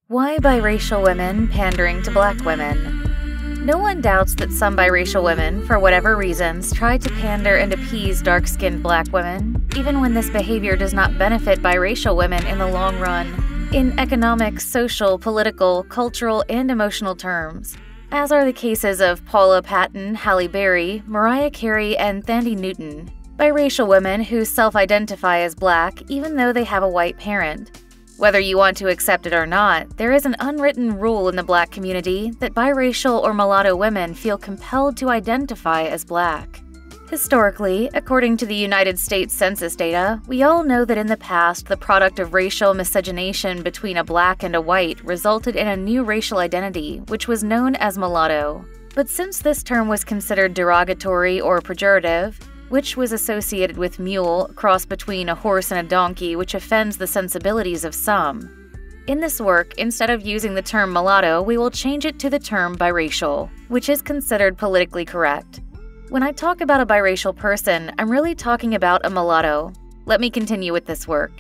Why biracial women pandering to black women? No one doubts that some biracial women, for whatever reasons, try to pander and appease dark-skinned black women, even when this behavior does not benefit biracial women in the long run, in economic, social, political, cultural, and emotional terms, as are the cases of Paula Patton, Halle Berry, Mariah Carey, and Thandie Newton, biracial women who self-identify as black even though they have a white parent. Whether you want to accept it or not, there is an unwritten rule in the black community that biracial or mulatto women feel compelled to identify as black. Historically, according to the United States Census data, we all know that in the past the product of racial miscegenation between a black and a white resulted in a new racial identity, which was known as mulatto. But since this term was considered derogatory or pejorative, which was associated with mule, a cross between a horse and a donkey, which offends the sensibilities of some. In this work, instead of using the term mulatto, we will change it to the term biracial, which is considered politically correct. When I talk about a biracial person, I'm really talking about a mulatto. Let me continue with this work.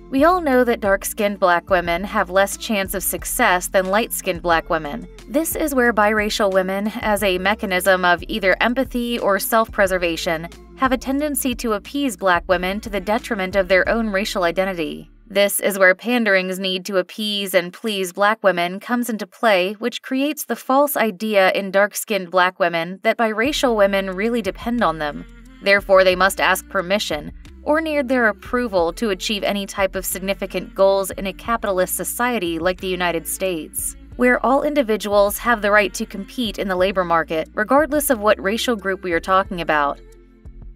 We all know that dark-skinned black women have less chance of success than light-skinned black women. This is where biracial women, as a mechanism of either empathy or self-preservation, have a tendency to appease black women to the detriment of their own racial identity. This is where pandering's need to appease and please black women comes into play, which creates the false idea in dark-skinned black women that biracial women really depend on them. Therefore, they must ask permission or need their approval to achieve any type of significant goals in a capitalist society like the United States, where all individuals have the right to compete in the labor market, regardless of what racial group we are talking about.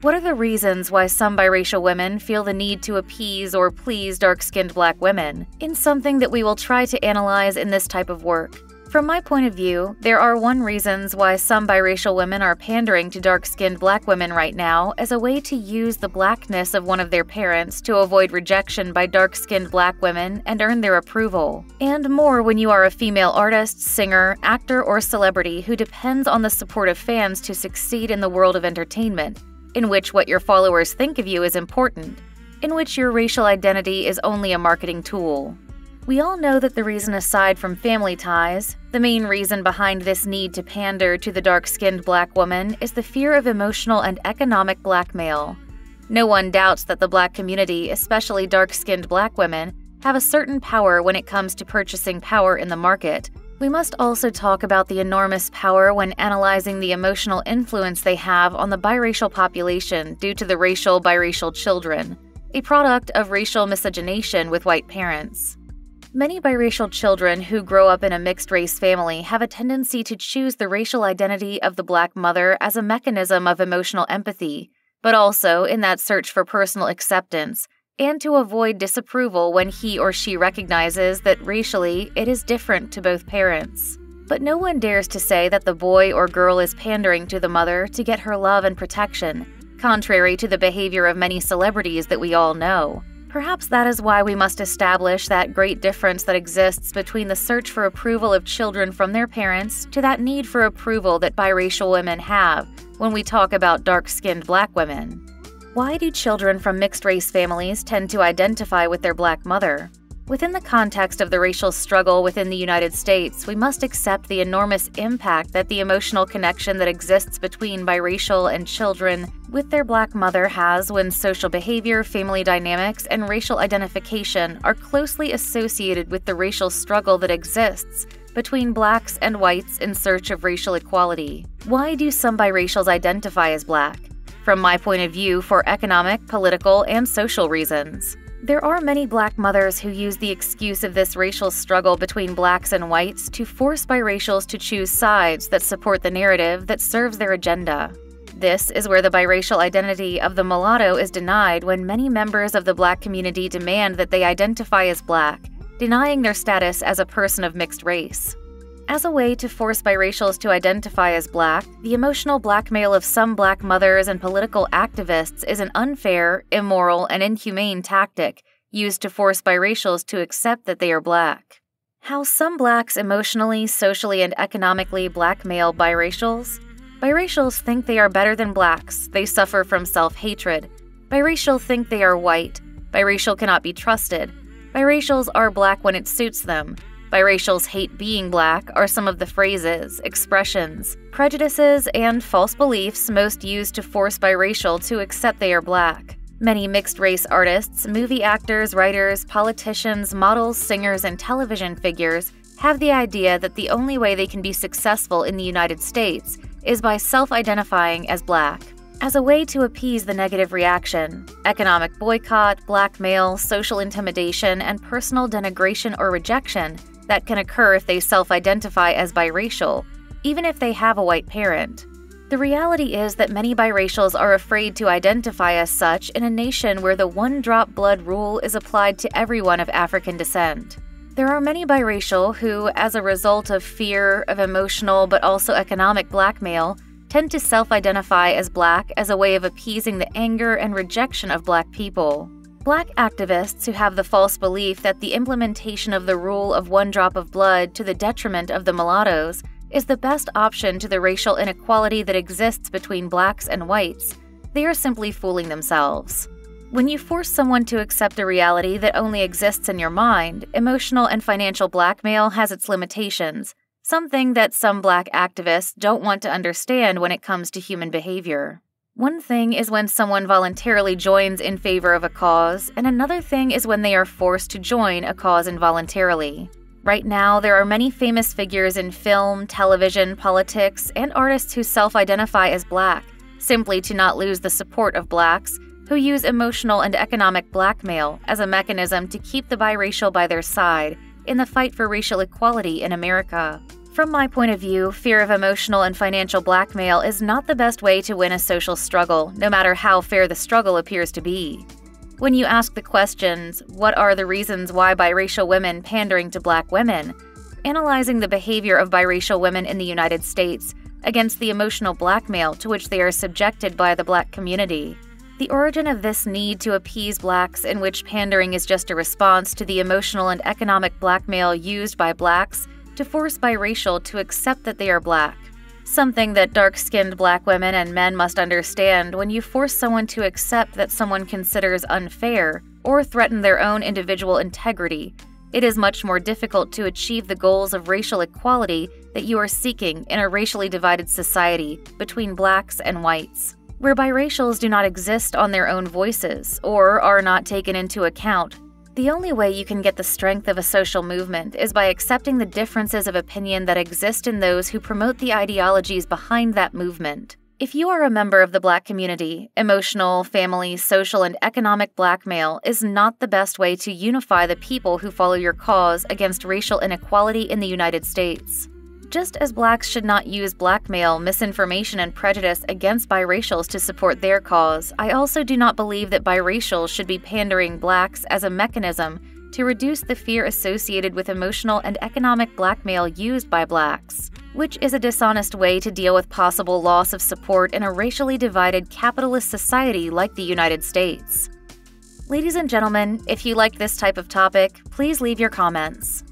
What are the reasons why some biracial women feel the need to appease or please dark-skinned black women? In something that we will try to analyze in this type of work. From my point of view, there are reasons why some biracial women are pandering to dark-skinned black women right now as a way to use the blackness of one of their parents to avoid rejection by dark-skinned black women and earn their approval. And more when you are a female artist, singer, actor, or celebrity who depends on the support of fans to succeed in the world of entertainment, in which what your followers think of you is important, in which your racial identity is only a marketing tool. We all know that the reason aside from family ties, the main reason behind this need to pander to the dark-skinned black woman is the fear of emotional and economic blackmail. No one doubts that the black community, especially dark-skinned black women, have a certain power when it comes to purchasing power in the market. We must also talk about the enormous power when analyzing the emotional influence they have on the biracial population due to the racial biracial children, a product of racial miscegenation with white parents. Many biracial children who grow up in a mixed-race family have a tendency to choose the racial identity of the black mother as a mechanism of emotional empathy, but also in that search for personal acceptance, and to avoid disapproval when he or she recognizes that racially it is different to both parents. But no one dares to say that the boy or girl is pandering to the mother to get her love and protection, contrary to the behavior of many celebrities that we all know. Perhaps that is why we must establish that great difference that exists between the search for approval of children from their parents to that need for approval that biracial women have when we talk about dark-skinned black women. Why do children from mixed-race families tend to identify with their black mother? Within the context of the racial struggle within the United States, we must accept the enormous impact that the emotional connection that exists between biracial and children with their black mother has when social behavior, family dynamics, and racial identification are closely associated with the racial struggle that exists between blacks and whites in search of racial equality. Why do some biracials identify as black? From my point of view, for economic, political, and social reasons. There are many black mothers who use the excuse of this racial struggle between blacks and whites to force biracials to choose sides that support the narrative that serves their agenda. This is where the biracial identity of the mulatto is denied when many members of the black community demand that they identify as black, denying their status as a person of mixed race. As a way to force biracials to identify as black, the emotional blackmail of some black mothers and political activists is an unfair, immoral, and inhumane tactic used to force biracials to accept that they are black. How some blacks emotionally, socially, and economically blackmail biracials? Biracials think they are better than blacks. They suffer from self-hatred. Biracial think they are white. Biracial cannot be trusted. Biracials are black when it suits them. Biracials hate being black are some of the phrases, expressions, prejudices, and false beliefs most used to force biracial to accept they are black. Many mixed-race artists, movie actors, writers, politicians, models, singers, and television figures have the idea that the only way they can be successful in the United States is by self-identifying as black. As a way to appease the negative reaction, economic boycott, blackmail, social intimidation, and personal denigration or rejection that can occur if they self-identify as biracial, even if they have a white parent. The reality is that many biracials are afraid to identify as such in a nation where the one-drop blood rule is applied to everyone of African descent. There are many biracial who, as a result of fear of emotional but also economic blackmail, tend to self-identify as black as a way of appeasing the anger and rejection of black people. Black activists who have the false belief that the implementation of the rule of one drop of blood to the detriment of the mulattoes is the best option to the racial inequality that exists between blacks and whites, they are simply fooling themselves. When you force someone to accept a reality that only exists in your mind, emotional and financial blackmail has its limitations, something that some black activists don't want to understand when it comes to human behavior. One thing is when someone voluntarily joins in favor of a cause, and another thing is when they are forced to join a cause involuntarily. Right now, there are many famous figures in film, television, politics, and artists who self-identify as black, simply to not lose the support of blacks, who use emotional and economic blackmail as a mechanism to keep the biracial by their side in the fight for racial equality in America. From my point of view, fear of emotional and financial blackmail is not the best way to win a social struggle, no matter how fair the struggle appears to be. When you ask the questions, what are the reasons why biracial women pandering to black women, analyzing the behavior of biracial women in the United States against the emotional blackmail to which they are subjected by the black community, the origin of this need to appease blacks, in which pandering is just a response to the emotional and economic blackmail used by blacks to force biracial to accept that they are black. Something that dark-skinned black women and men must understand: when you force someone to accept that someone considers unfair or threaten their own individual integrity, it is much more difficult to achieve the goals of racial equality that you are seeking in a racially divided society between blacks and whites, where biracials do not exist on their own voices or are not taken into account. The only way you can get the strength of a social movement is by accepting the differences of opinion that exist in those who promote the ideologies behind that movement. If you are a member of the black community, emotional, family, social, and economic blackmail is not the best way to unify the people who follow your cause against racial inequality in the United States. Just as blacks should not use blackmail, misinformation, and prejudice against biracials to support their cause, I also do not believe that biracials should be pandering blacks as a mechanism to reduce the fear associated with emotional and economic blackmail used by blacks, which is a dishonest way to deal with possible loss of support in a racially divided capitalist society like the United States. Ladies and gentlemen, if you like this type of topic, please leave your comments.